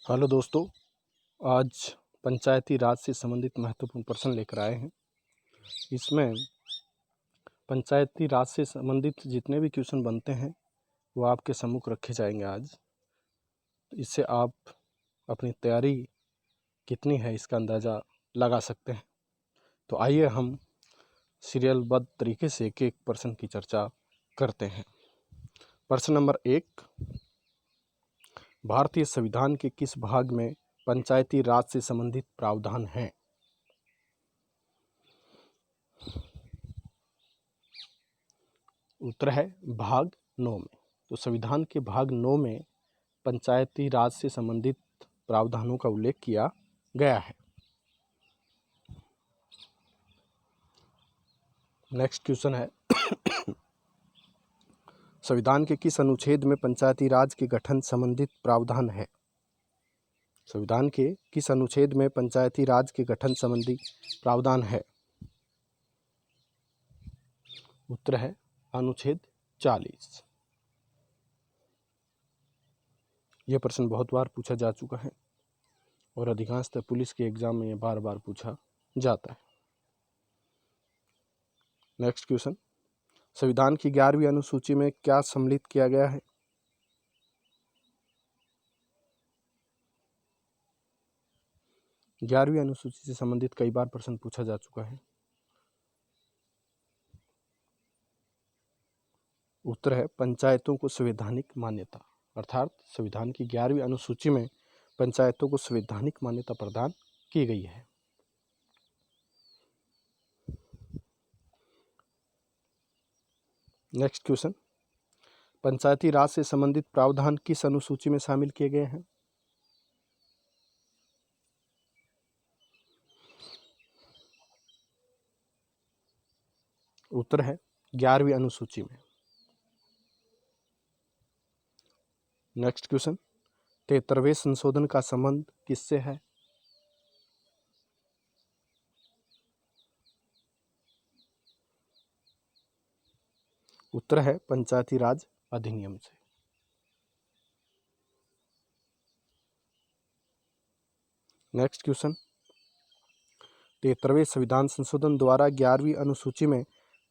Hello दोस्तों, आज पंचायती राज से संबंधित महत्वपूर्ण प्रश्न लेकर आए हैं। इसमें पंचायती राज से संबंधित जितने भी क्वेश्चन बनते हैं वो आपके सम्मुख रखे जाएंगे आज। इससे आप अपनी तैयारी कितनी है इसका अंदाज़ा लगा सकते हैं। तो आइए हम सीरियलबद्ध तरीके से एक एक प्रश्न की चर्चा करते हैं। प्रश्न नंबर 1, भारतीय संविधान के किस भाग में पंचायती राज से संबंधित प्रावधान हैं? उत्तर है भाग 9 में। तो संविधान के भाग 9 में पंचायती राज से संबंधित प्रावधानों का उल्लेख किया गया है। नेक्स्ट क्वेश्चन है संविधान के किस अनुच्छेद में पंचायती राज के गठन संबंधित प्रावधान है? संविधान के किस अनुच्छेद में पंचायती राज के गठन संबंधी प्रावधान है? उत्तर है अनुच्छेद 40। यह प्रश्न बहुत बार पूछा जा चुका है और अधिकांशतः पुलिस के एग्जाम में यह बार बार पूछा जाता है। नेक्स्ट क्वेश्चन, संविधान की 11वीं अनुसूची में क्या सम्मिलित किया गया है? ग्यारहवीं अनुसूची से संबंधित कई बार प्रश्न पूछा जा चुका है। उत्तर है पंचायतों को संवैधानिक मान्यता, अर्थात संविधान की 11वीं अनुसूची में पंचायतों को संवैधानिक मान्यता प्रदान की गई है। नेक्स्ट क्वेश्चन, पंचायती राज से संबंधित प्रावधान किस अनुसूची में शामिल किए गए हैं? उत्तर है 11वीं अनुसूची में। नेक्स्ट क्वेश्चन, 73वें संशोधन का संबंध किससे है? उत्तर है पंचायती राज अधिनियम से। नेक्स्ट क्वेश्चन, 73वें संविधान संशोधन द्वारा 11वीं अनुसूची में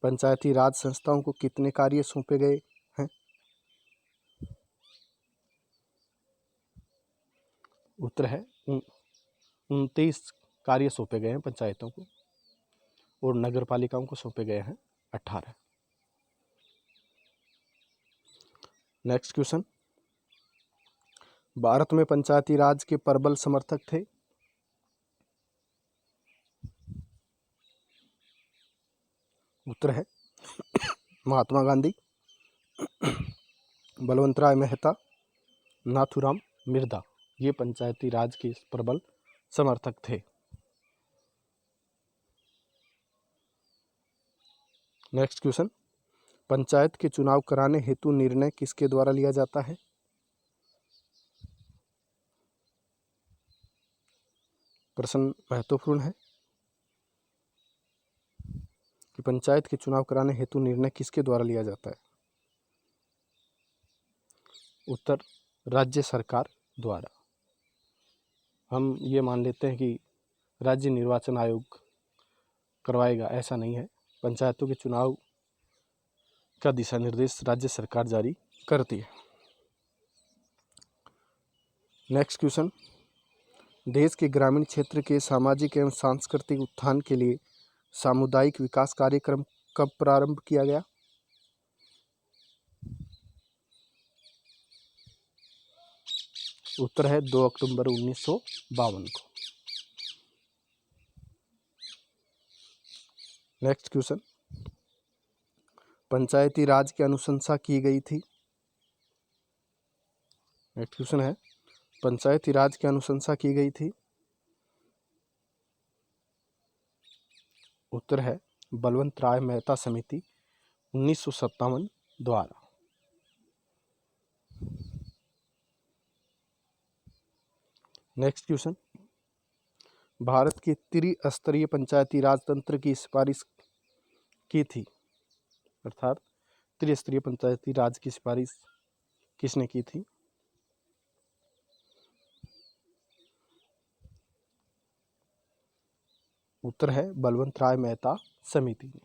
पंचायती राज संस्थाओं को कितने कार्य सौंपे गए हैं? उत्तर है 29 कार्य सौंपे गए हैं पंचायतों को और नगर पालिकाओं को सौंपे गए हैं 18। नेक्स्ट क्वेश्चन, भारत में पंचायती राज के प्रबल समर्थक थे? उत्तर है महात्मा गांधी, बलवंत राय मेहता, नाथूराम मिर्धा। ये पंचायती राज के प्रबल समर्थक थे। नेक्स्ट क्वेश्चन, पंचायत के चुनाव कराने हेतु निर्णय किसके द्वारा लिया जाता है? प्रश्न महत्वपूर्ण है कि पंचायत के चुनाव कराने हेतु निर्णय किसके द्वारा लिया जाता है? उत्तर राज्य सरकार द्वारा। हम ये मान लेते हैं कि राज्य निर्वाचन आयोग करवाएगा, ऐसा नहीं है। पंचायतों के चुनाव का दिशा निर्देश राज्य सरकार जारी करती है। नेक्स्ट क्वेश्चन, देश के ग्रामीण क्षेत्र के सामाजिक एवं सांस्कृतिक उत्थान के लिए सामुदायिक विकास कार्यक्रम कब प्रारंभ किया गया? उत्तर है 2 अक्टूबर 1952 को। नेक्स्ट क्वेश्चन, पंचायती राज की अनुशंसा की गई थी? नेक्स्ट क्वेश्चन है पंचायती राज की अनुशंसा की गई थी? उत्तर है बलवंत राय मेहता समिति 1957 द्वारा। नेक्स्ट क्वेश्चन, भारत के त्रिस्तरीय पंचायती राज तंत्र की सिफारिश की थी, अर्थात त्रिस्तरीय पंचायती राज की सिफारिश किसने की थी? उत्तर है बलवंत राय मेहता समिति ने।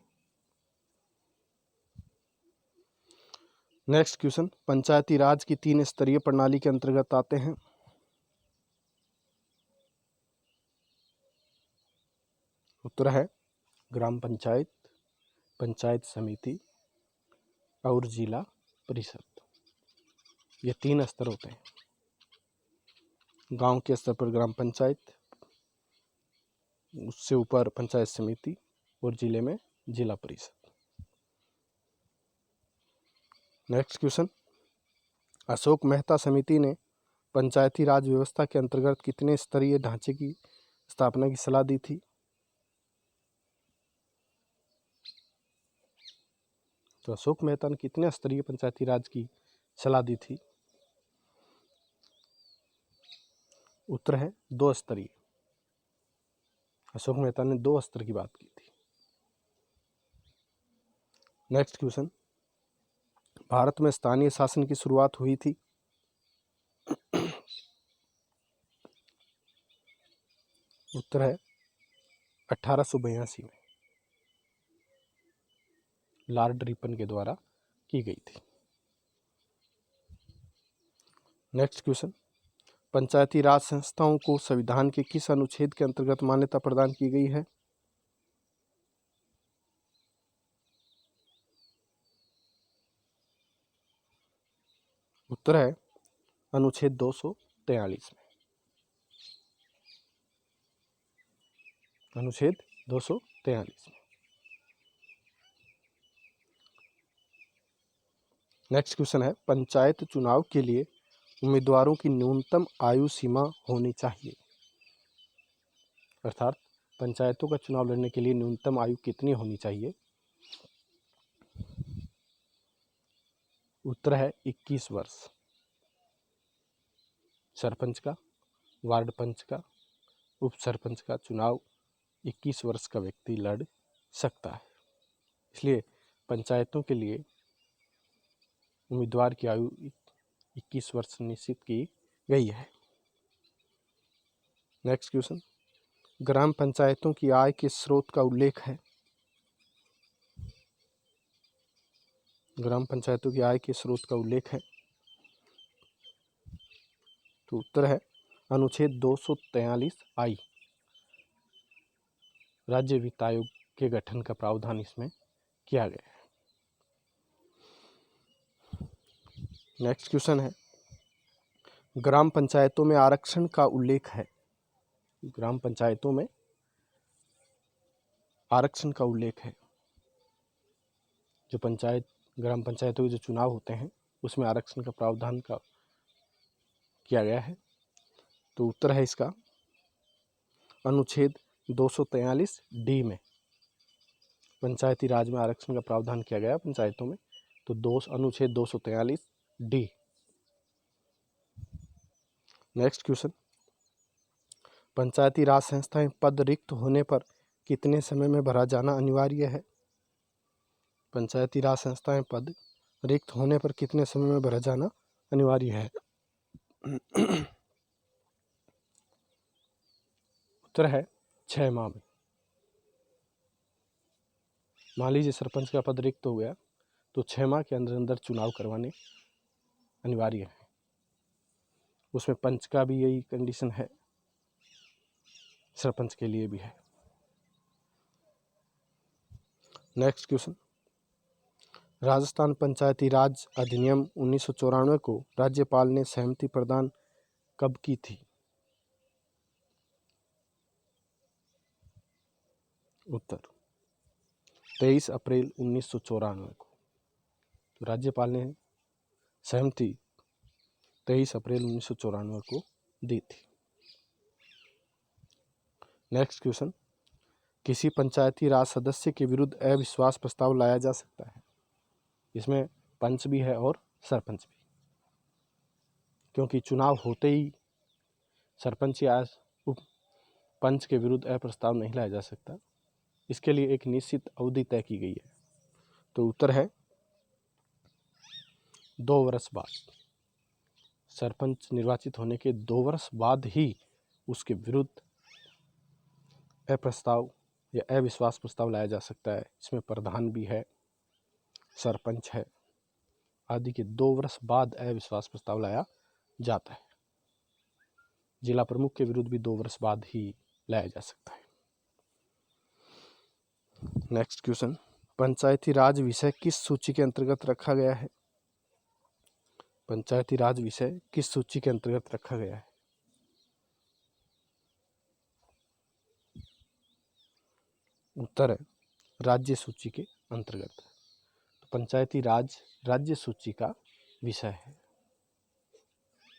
नेक्स्ट क्वेश्चन, पंचायती राज की 3 स्तरीय प्रणाली के अंतर्गत आते हैं। उत्तर है ग्राम पंचायत, पंचायत समिति और जिला परिषद। ये 3 स्तर होते हैं। गांव के स्तर पर ग्राम पंचायत, उससे ऊपर पंचायत समिति और जिले में जिला परिषद। नेक्स्ट क्वेश्चन, अशोक मेहता समिति ने पंचायती राज व्यवस्था के अंतर्गत कितने स्तरीय ढांचे की स्थापना की सलाह दी थी? तो अशोक मेहता ने कितने स्तरीय पंचायती राज की सलाह दी थी? उत्तर है 2 स्तरीय। अशोक मेहता ने 2 स्तर की बात की थी। नेक्स्ट क्वेश्चन, भारत में स्थानीय शासन की शुरुआत हुई थी? उत्तर है 1882 में लॉर्ड रिपन के द्वारा की गई थी। नेक्स्ट क्वेश्चन, पंचायती राज संस्थाओं को संविधान के किस अनुच्छेद के अंतर्गत मान्यता प्रदान की गई है? उत्तर है अनुच्छेद 243 में। अनुच्छेद 243 में। नेक्स्ट क्वेश्चन है, पंचायत चुनाव के लिए उम्मीदवारों की न्यूनतम आयु सीमा होनी चाहिए। अर्थात पंचायतों का चुनाव लड़ने के लिए न्यूनतम आयु कितनी होनी चाहिए? उत्तर है 21 वर्ष। सरपंच का, वार्ड पंच का, उप सरपंच का चुनाव 21 वर्ष का व्यक्ति लड़ सकता है। इसलिए पंचायतों के लिए उम्मीदवार की आयु 21 वर्ष निश्चित की गई है। नेक्स्ट क्वेश्चन, ग्राम पंचायतों की आय के स्रोत का उल्लेख है? ग्राम पंचायतों की आय के स्रोत का उल्लेख है? तो उत्तर है अनुच्छेद 243 आई। राज्य वित्त आयोग के गठन का प्रावधान इसमें किया गया है। नेक्स्ट क्वेश्चन है, ग्राम पंचायतों में आरक्षण का उल्लेख है? ग्राम पंचायतों में आरक्षण का उल्लेख है। जो ग्राम पंचायतों के जो चुनाव होते हैं उसमें आरक्षण का प्रावधान का किया गया है। तो उत्तर है इसका अनुच्छेद 243 डी में पंचायती राज में आरक्षण का प्रावधान किया गया पंचायतों में। तो अनुच्छेद 243 डी। नेक्स्ट क्वेश्चन, पंचायती राज संस्थाएं पद रिक्त होने पर कितने समय में भरा जाना अनिवार्य है? पंचायती राज संस्थाएं पद रिक्त होने पर कितने समय में भरा जाना अनिवार्य है? उत्तर है 6 माह में। मान लीजिए सरपंच का पद रिक्त हो गया तो 6 माह के अंदर अंदर चुनाव करवाने अनिवार्य है। उसमें पंच का भी यही कंडीशन है, सरपंच के लिए भी है। नेक्स्ट क्वेश्चन, राजस्थान पंचायती राज अधिनियम 1994 को राज्यपाल ने सहमति प्रदान कब की थी? उत्तर 23 अप्रैल 1994 को। तो राज्यपाल ने सहमति 23 अप्रैल 1994 को दी थी। नेक्स्ट क्वेश्चन, किसी पंचायती राज सदस्य के विरुद्ध अविश्वास प्रस्ताव लाया जा सकता है? इसमें पंच भी है और सरपंच भी, क्योंकि चुनाव होते ही सरपंच या उप पंच के विरुद्ध अप्रस्ताव नहीं लाया जा सकता। इसके लिए एक निश्चित अवधि तय की गई है। तो उत्तर है 2 वर्ष बाद। सरपंच निर्वाचित होने के 2 वर्ष बाद ही उसके विरुद्ध अप्रस्ताव या अविश्वास प्रस्ताव लाया जा सकता है। इसमें प्रधान भी है, सरपंच है आदि के 2 वर्ष बाद अविश्वास प्रस्ताव लाया जाता है। जिला प्रमुख के विरुद्ध भी 2 वर्ष बाद ही लाया जा सकता है। नेक्स्ट क्वेश्चन, पंचायती राज विषय किस सूची के अंतर्गत रखा गया है? पंचायती राज विषय किस सूची के अंतर्गत रखा गया है? उत्तर है राज्य सूची के अंतर्गत। तो पंचायती राज राज्य सूची का विषय है।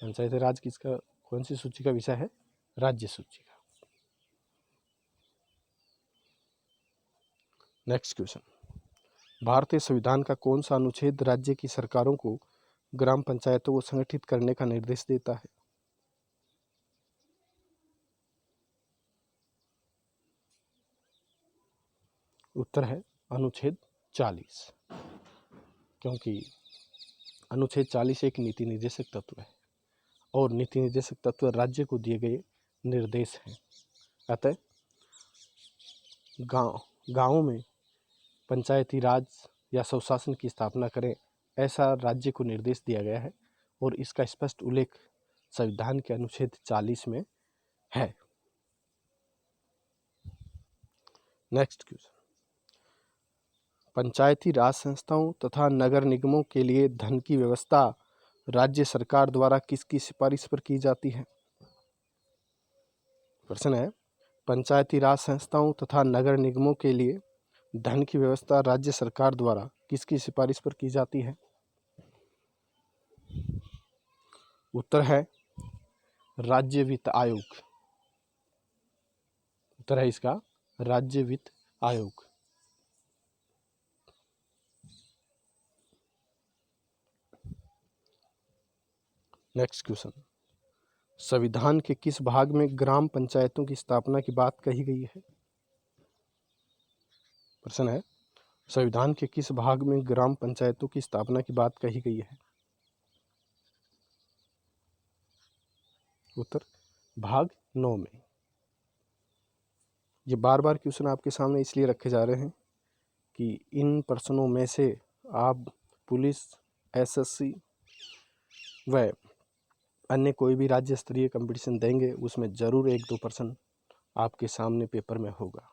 पंचायती राज किसका, कौन सी सूची का विषय है? राज्य सूची का। नेक्स्ट क्वेश्चन, भारतीय संविधान का कौन सा अनुच्छेद राज्य की सरकारों को ग्राम पंचायतों को संगठित करने का निर्देश देता है? उत्तर है अनुच्छेद 40, क्योंकि अनुच्छेद 40 एक नीति निर्देशक तत्व है और नीति निर्देशक तत्व राज्य को दिए गए निर्देश हैं। अतः गाँव में पंचायती राज या स्वशासन की स्थापना करें, ऐसा राज्य को निर्देश दिया गया है और इसका स्पष्ट उल्लेख संविधान के अनुच्छेद 40 में है। नेक्स्ट क्वेश्चन, पंचायती राज संस्थाओं तथा नगर निगमों के लिए धन की व्यवस्था राज्य सरकार द्वारा किसकी सिफारिश पर की जाती है? प्रश्न है, पंचायती राज संस्थाओं तथा नगर निगमों के लिए धन की व्यवस्था राज्य सरकार द्वारा किसकी सिफारिश पर की जाती है? उत्तर है राज्य वित्त आयोग। उत्तर है इसका राज्य वित्त आयोग। नेक्स्ट क्वेश्चन, संविधान के किस भाग में ग्राम पंचायतों की स्थापना की बात कही गई है? प्रश्न है, संविधान के किस भाग में ग्राम पंचायतों की स्थापना की बात कही गई है? उत्तर भाग 9 में। ये बार बार क्वेश्चन आपके सामने इसलिए रखे जा रहे हैं कि इन प्रश्नों में से आप पुलिस, एसएससी व अन्य कोई भी राज्य स्तरीय कंपटीशन देंगे, उसमें ज़रूर 1-2 प्रश्न आपके सामने पेपर में होगा।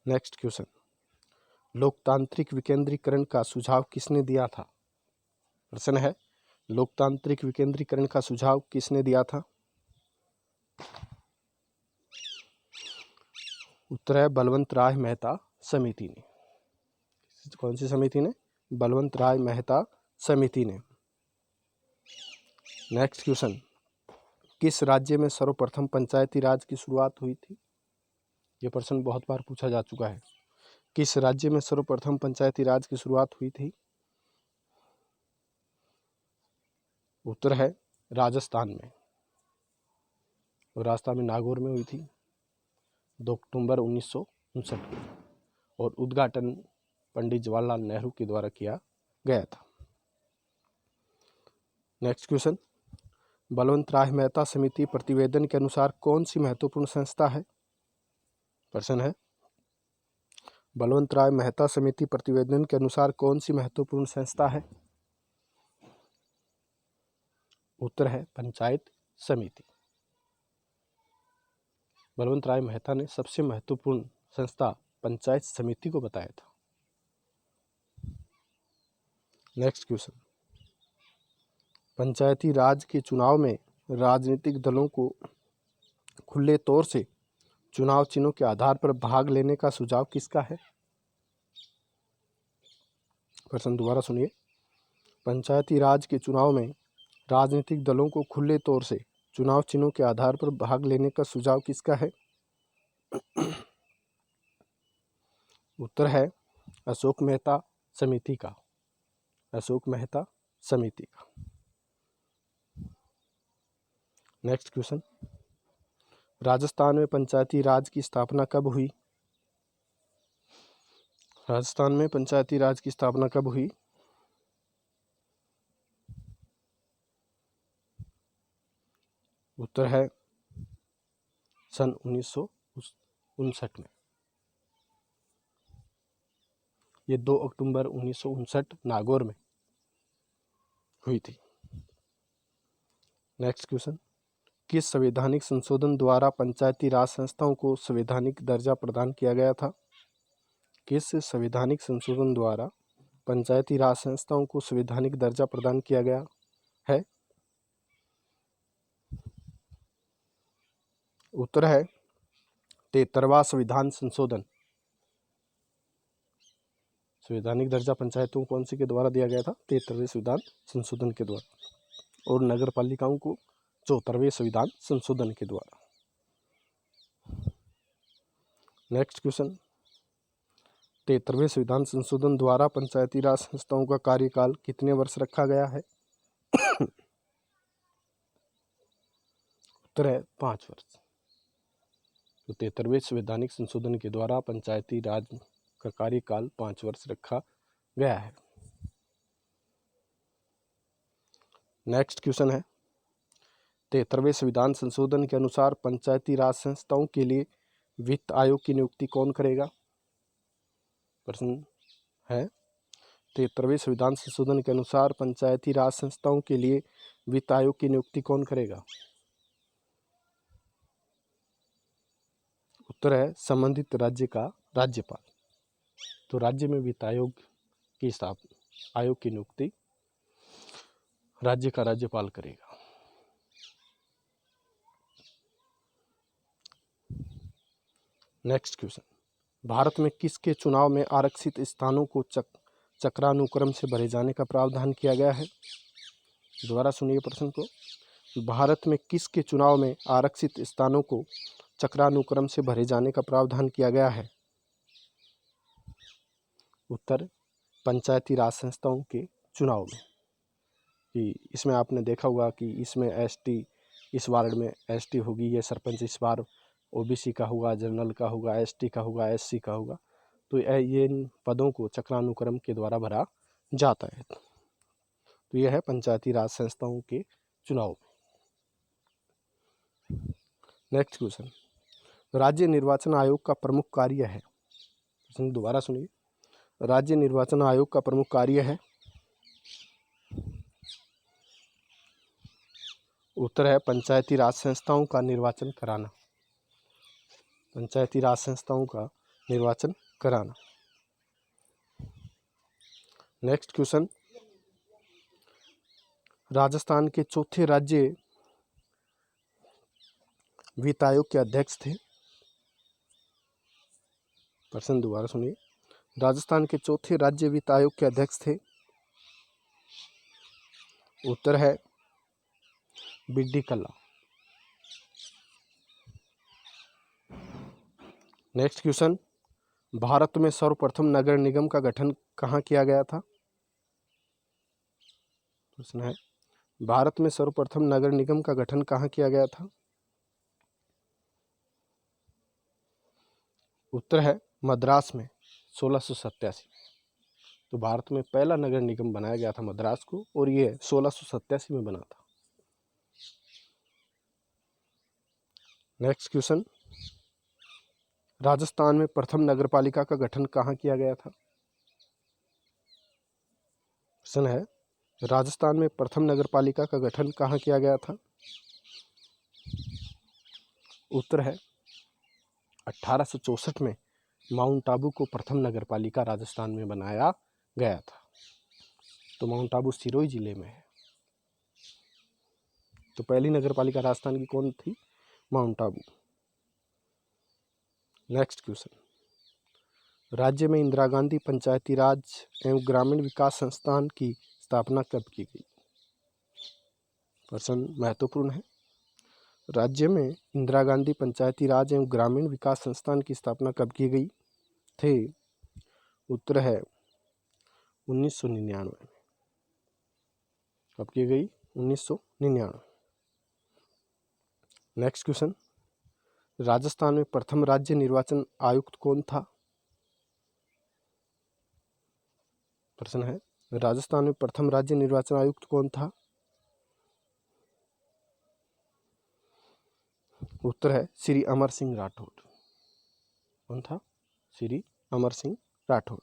नेक्स्ट क्वेश्चन, लोकतांत्रिक विकेंद्रीकरण का सुझाव किसने दिया था? प्रश्न है, लोकतांत्रिक विकेंद्रीकरण का सुझाव किसने दिया था? उत्तर है बलवंत राय मेहता समिति ने। कौन सी समिति ने? बलवंत राय मेहता समिति ने। नेक्स्ट क्वेश्चन, किस राज्य में सर्वप्रथम पंचायती राज की शुरुआत हुई थी? ये प्रश्न बहुत बार पूछा जा चुका है। किस राज्य में सर्वप्रथम पंचायती राज की शुरुआत हुई थी? उत्तर है राजस्थान में, और राजस्थान में नागौर में हुई थी 2 अक्टूबर 1959 को, और उद्घाटन पंडित जवाहरलाल नेहरू के द्वारा किया गया था। नेक्स्ट क्वेश्चन, बलवंत राय मेहता समिति प्रतिवेदन के अनुसार कौन सी महत्वपूर्ण संस्था है? प्रश्न है, बलवंत राय मेहता समिति प्रतिवेदन के अनुसार कौन सी महत्वपूर्ण संस्था है? उत्तर है पंचायत समिति। बलवंत राय मेहता ने सबसे महत्वपूर्ण संस्था पंचायत समिति को बताया था। नेक्स्ट क्वेश्चन, पंचायती राज के चुनाव में राजनीतिक दलों को खुले तौर से चुनाव चिन्हों के आधार पर भाग लेने का सुझाव किसका है? प्रश्न दोबारा सुनिए, पंचायती राज के चुनाव में राजनीतिक दलों को खुले तौर से चुनाव चिन्हों के आधार पर भाग लेने का सुझाव किसका है? उत्तर है अशोक मेहता समिति का। अशोक मेहता समिति का। नेक्स्ट क्वेश्चन, राजस्थान में पंचायती राज की स्थापना कब हुई? राजस्थान में पंचायती राज की स्थापना कब हुई? उत्तर है सन 1959 में। ये 2 अक्टूबर 1959 नागौर में हुई थी। नेक्स्ट क्वेश्चन, किस संवैधानिक संशोधन द्वारा पंचायती राज संस्थाओं को संवैधानिक दर्जा प्रदान किया गया था? किस संवैधानिक संशोधन द्वारा पंचायती राज संस्थाओं को संवैधानिक दर्जा प्रदान किया गया है? उत्तर है 73वां संविधान संशोधन। संवैधानिक दर्जा पंचायतों कौन सी के द्वारा दिया गया था? 73वें संविधान संशोधन के द्वारा। और नगर पालिकाओं को 74वें संविधान संशोधन के द्वारा। नेक्स्ट क्वेश्चन, 73वें संविधान संशोधन द्वारा पंचायती राज संस्थाओं का कार्यकाल कितने वर्ष रखा गया है? उत्तर है 5 वर्ष। तो 73वें संवैधानिक संशोधन के द्वारा पंचायती राज का कार्यकाल 5 वर्ष रखा गया है। नेक्स्ट क्वेश्चन है, 73वें संविधान संशोधन के अनुसार पंचायती राज संस्थाओं के लिए वित्त आयोग की नियुक्ति कौन करेगा? प्रश्न है, 73वें संविधान संशोधन के अनुसार पंचायती राज संस्थाओं के लिए वित्त आयोग की नियुक्ति कौन करेगा? उत्तर है संबंधित राज्य का राज्यपाल। तो राज्य में वित्त आयोग की स्थापना, आयोग की नियुक्ति राज्य का राज्यपाल करेगा। नेक्स्ट क्वेश्चन, भारत में किसके चुनाव में आरक्षित स्थानों को चक्रानुक्रम से भरे जाने का प्रावधान किया गया है? दोबारा सुनिए प्रश्न को। भारत में किसके चुनाव में आरक्षित स्थानों को चक्रानुक्रम से भरे जाने का प्रावधान किया गया है? उत्तर पंचायती राज संस्थाओं के चुनाव में। कि इसमें आपने देखा होगा कि इसमें एसटी, इस वार्ड में एसटी होगी, ये सरपंच इस बार ओबीसी का होगा, जनरल का होगा, एसटी का होगा, एससी का होगा। तो ये इन पदों को चक्रानुक्रम के द्वारा भरा जाता है। तो यह है पंचायती राज संस्थाओं के चुनाव। नेक्स्ट क्वेश्चन, राज्य निर्वाचन आयोग का प्रमुख कार्य है? दोबारा सुनिए, राज्य निर्वाचन आयोग का प्रमुख कार्य है? उत्तर है पंचायती राज संस्थाओं का निर्वाचन कराना। पंचायती राज संस्थाओं का निर्वाचन कराना। नेक्स्ट क्वेश्चन, राजस्थान के चौथे राज्य वित्त आयोग के अध्यक्ष थे? प्रश्न दोबारा सुनिए, राजस्थान के चौथे राज्य वित्त आयोग के अध्यक्ष थे? उत्तर है बिड्डी कल्ला। नेक्स्ट क्वेश्चन, भारत में सर्वप्रथम नगर निगम का गठन कहाँ किया गया था? प्रश्न है, भारत में सर्वप्रथम नगर निगम का गठन कहाँ किया गया था? उत्तर है मद्रास में 1687। तो भारत में पहला नगर निगम बनाया गया था मद्रास को, और ये 1687 में बना था। नेक्स्ट क्वेश्चन, राजस्थान में प्रथम नगरपालिका का गठन कहाँ किया गया था? प्रश्न है, राजस्थान में प्रथम नगरपालिका का गठन कहाँ किया गया था? उत्तर है 1864 में माउंट आबू को प्रथम नगरपालिका राजस्थान में बनाया गया था। तो माउंट आबू सिरोही जिले में है। तो पहली नगरपालिका राजस्थान की कौन थी? माउंट आबू। नेक्स्ट क्वेश्चन, राज्य में इंदिरा गांधी पंचायती राज एवं ग्रामीण विकास संस्थान की स्थापना कब की गई? प्रश्न महत्वपूर्ण है। राज्य में इंदिरा गांधी पंचायती राज एवं ग्रामीण विकास संस्थान की स्थापना कब की गई थे? उत्तर है 1999 में। कब की गई? 1999। नेक्स्ट क्वेश्चन, राजस्थान में प्रथम राज्य निर्वाचन आयुक्त कौन था? प्रश्न है, राजस्थान में प्रथम राज्य निर्वाचन आयुक्त कौन था? उत्तर है श्री अमर सिंह राठौर। कौन था? श्री अमर सिंह राठौर।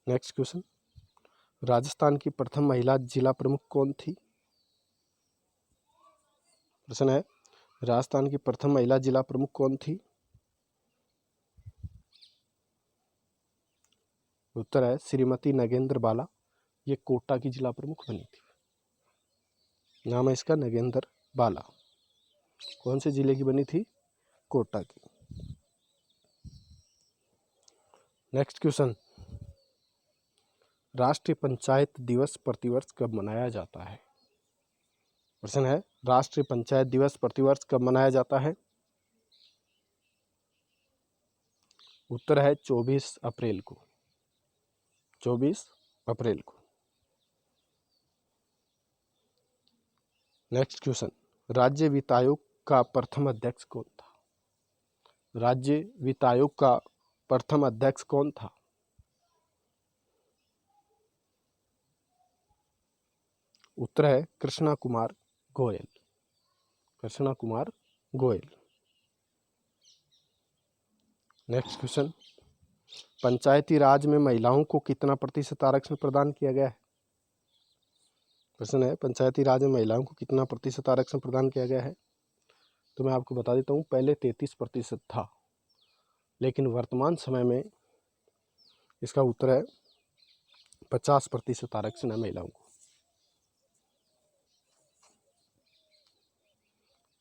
नेक्स्ट क्वेश्चन, राजस्थान की प्रथम महिला जिला प्रमुख कौन थी? प्रश्न है, राजस्थान की प्रथम महिला जिला प्रमुख कौन थी? उत्तर है श्रीमती नगेंद्र बाला। ये कोटा की जिला प्रमुख बनी थी। नाम है इसका नगेंद्र बाला। कौन से जिले की बनी थी? कोटा की। नेक्स्ट क्वेश्चन, राष्ट्रीय पंचायत दिवस प्रतिवर्ष कब मनाया जाता है? प्रश्न है, राष्ट्रीय पंचायत दिवस प्रतिवर्ष कब मनाया जाता है? उत्तर है 24 अप्रैल को। 24 अप्रैल को। नेक्स्ट क्वेश्चन, राज्य वित्त आयोग का प्रथम अध्यक्ष कौन था? राज्य वित्त आयोग का प्रथम अध्यक्ष कौन था? उत्तर है कृष्णा कुमार गोयल। कृष्णा कुमार गोयल। नेक्स्ट क्वेश्चन, पंचायती राज में महिलाओं को कितना प्रतिशत आरक्षण प्रदान किया गया है? प्रश्न है, पंचायती राज में महिलाओं को कितना प्रतिशत आरक्षण प्रदान किया गया है? तो मैं आपको बता देता हूँ, पहले 33% था, लेकिन वर्तमान समय में इसका उत्तर है 50% आरक्षण है महिलाओं को।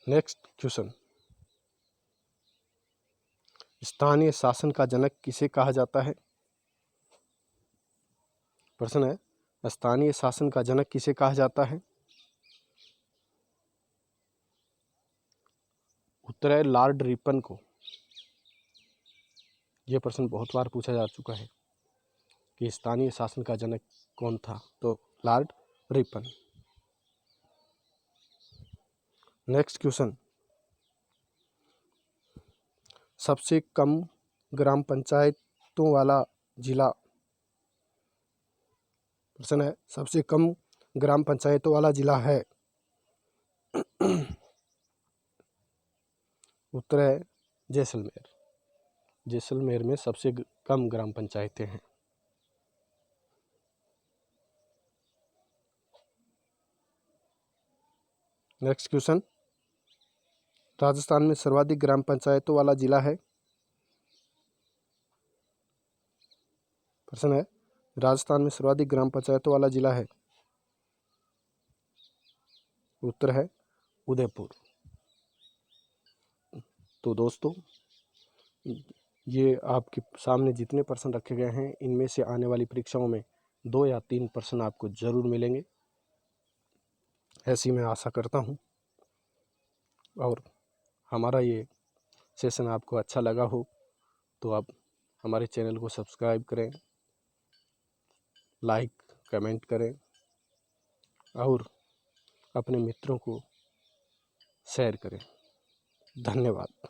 नेक्स्ट क्वेश्चन, स्थानीय शासन का जनक किसे कहा जाता है? प्रश्न है, स्थानीय शासन का जनक किसे कहा जाता है? उत्तर है लॉर्ड रिपन को। यह प्रश्न बहुत बार पूछा जा चुका है कि स्थानीय शासन का जनक कौन था, तो लॉर्ड रिपन। नेक्स्ट क्वेश्चन, सबसे कम ग्राम पंचायतों वाला जिला? प्रश्न है, सबसे कम ग्राम पंचायतों वाला जिला है? उत्तर है जैसलमेर। जैसलमेर में सबसे कम ग्राम पंचायतें हैं। नेक्स्ट क्वेश्चन, राजस्थान में सर्वाधिक ग्राम पंचायतों वाला जिला है? प्रश्न है, राजस्थान में सर्वाधिक ग्राम पंचायतों वाला जिला है? उत्तर है उदयपुर। तो दोस्तों, ये आपके सामने जितने प्रश्न रखे गए हैं, इनमें से आने वाली परीक्षाओं में 2 या 3 प्रश्न आपको जरूर मिलेंगे, ऐसी मैं आशा करता हूँ। और हमारा ये सेशन आपको अच्छा लगा हो तो आप हमारे चैनल को सब्सक्राइब करें, लाइक कमेंट करें और अपने मित्रों को शेयर करें। धन्यवाद।